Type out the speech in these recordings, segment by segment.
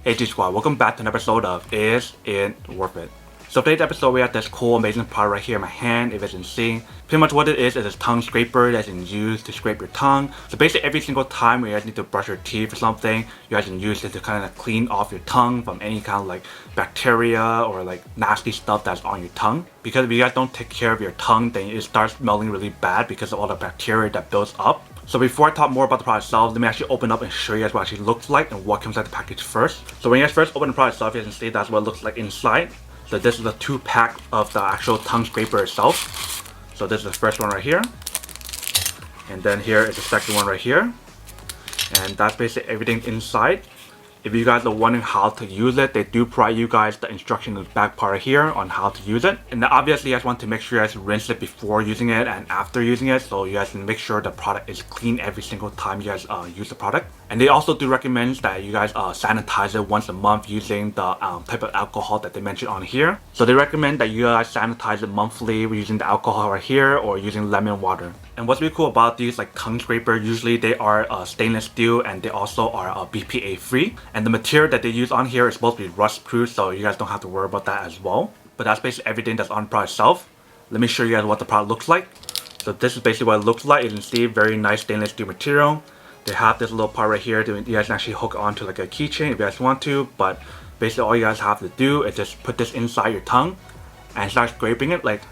Hey G Squad, welcome back to an episode of Is It Worth It? So today's episode we have this cool amazing product right here in my hand, if you can see. Pretty much what it is a tongue scraper that you can use to scrape your tongue. So basically every single time you guys need to brush your teeth or something, you guys can use it to kind of clean off your tongue from any kind of like bacteria or like nasty stuff that's on your tongue. Because if you guys don't take care of your tongue, then it starts smelling really bad because of all the bacteria that builds up. So before I talk more about the product itself, let me actually open up and show you guys what it actually looks like and what comes out the package first. So when you guys first open the product itself, you can see that's what it looks like inside. So this is the 2-pack of the actual tongue scraper itself. So this is the first one right here. And then here is the second one right here. And that's basically everything inside. If you guys are wondering how to use it, they do provide you guys the instruction in the back part right here on how to use it. And obviously you guys want to make sure you guys rinse it before using it and after using it, so you guys can make sure the product is clean every single time you guys use the product. And they also do recommend that you guys sanitize it once a month using the type of alcohol that they mentioned on here. So they recommend that you guys sanitize it monthly using the alcohol right here or using lemon water. And what's really cool about these like tongue scraper, usually they are stainless steel and they also are BPA free. And the material that they use on here is supposed to be rust proof, so you guys don't have to worry about that as well. But that's basically everything that's on the product itself. Let me show you guys what the product looks like. So this is basically what it looks like. You can see very nice stainless steel material. They have this little part right here that you guys can actually hook onto like a keychain if you guys want to. But basically all you guys have to do is just put this inside your tongue and start scraping it like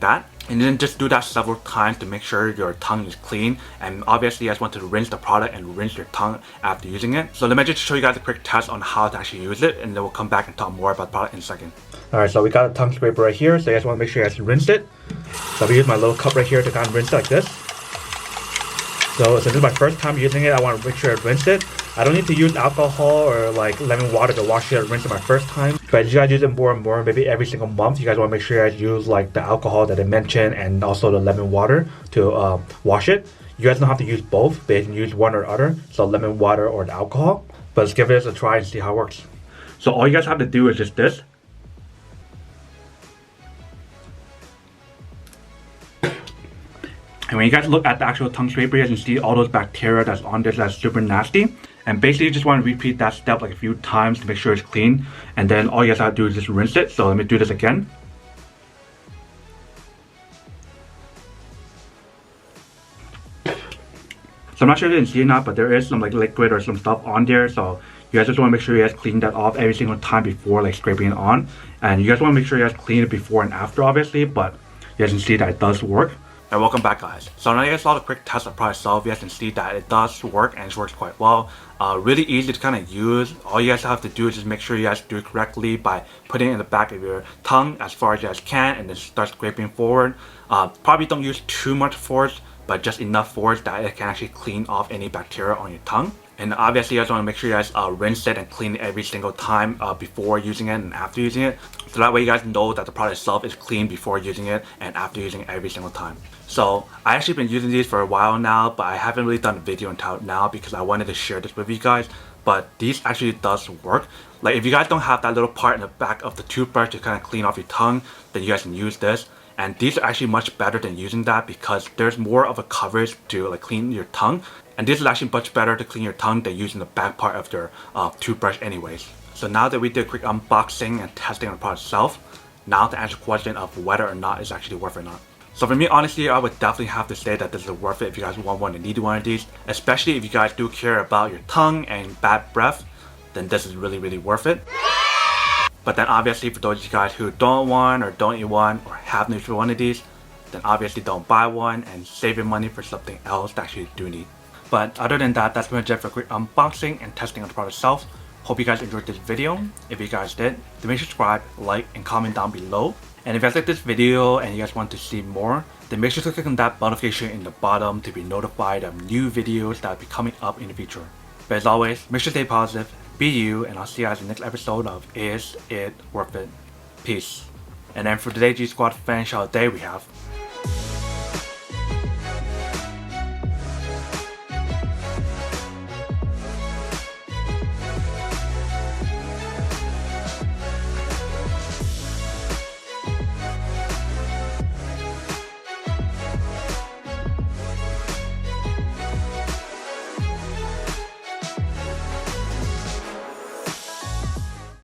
that. And then just do that several times to make sure your tongue is clean. And obviously you guys want to rinse the product and rinse your tongue after using it. So let me just show you guys a quick test on how to actually use it, and then we'll come back and talk more about the product in a second. Alright, so we got a tongue scraper right here, so you guys want to make sure you guys rinse it. So I use my little cup right here to kind of rinse it like this. So since this is my first time using it, I want to make sure I rinse it. I don't need to use alcohol or like lemon water to wash it or rinse it my first time. But as you guys use it more and more, maybe every single month, you guys want to make sure you guys use like the alcohol that I mentioned and also the lemon water to wash it. You guys don't have to use both, but you can use one or other, so lemon water or the alcohol. But let's give this a try and see how it works. So all you guys have to do is just this. And when you guys look at the actual tongue scraper, you guys can see all those bacteria that's on this that's super nasty. And basically you just want to repeat that step like a few times to make sure it's clean. And then all you guys have to do is just rinse it. So let me do this again. So I'm not sure if you can see it now, but there is some like liquid or some stuff on there. So you guys just want to make sure you guys clean that off every single time before like scraping it on. And you guys want to make sure you guys clean it before and after obviously, but you guys can see that it does work. And welcome back guys. So now you guys saw the quick test of the product itself. You guys can see that it does work and it works quite well. Really easy to kind of use. All you guys have to do is just make sure you guys do it correctly by putting it in the back of your tongue as far as you guys can and then start scraping forward. Probably don't use too much force, but just enough force that it can actually clean off any bacteria on your tongue. And obviously you guys want to make sure you guys rinse it and clean it every single time before using it and after using it. So that way you guys know that the product itself is clean before using it and after using it every single time. So I actually been using these for a while now, but I haven't really done a video until now because I wanted to share this with you guys. But these actually does work. Like if you guys don't have that little part in the back of the toothbrush to kind of clean off your tongue, then you guys can use this. And these are actually much better than using that because there's more of a coverage to like clean your tongue. And this is actually much better to clean your tongue than using the back part of your toothbrush anyways. So now that we did a quick unboxing and testing on the product itself, now to answer the question of whether or not it's actually worth it or not. So for me, honestly, I would definitely have to say that this is worth it if you guys want one and need one of these. Especially if you guys do care about your tongue and bad breath, then this is really, really worth it. But then obviously for those of you guys who don't want or don't need one or have need for one of these, then obviously don't buy one and save your money for something else that you do need. But other than that, that's pretty much it for a quick unboxing and testing of the product itself. Hope you guys enjoyed this video. If you guys did, then make sure to subscribe, like, and comment down below. And if you guys like this video and you guys want to see more, then make sure to click on that notification in the bottom to be notified of new videos that will be coming up in the future. But as always, make sure to stay positive, be you, and I'll see you guys in the next episode of Is It Worth It? Peace. And then for today's G Squad fan shout out day, we have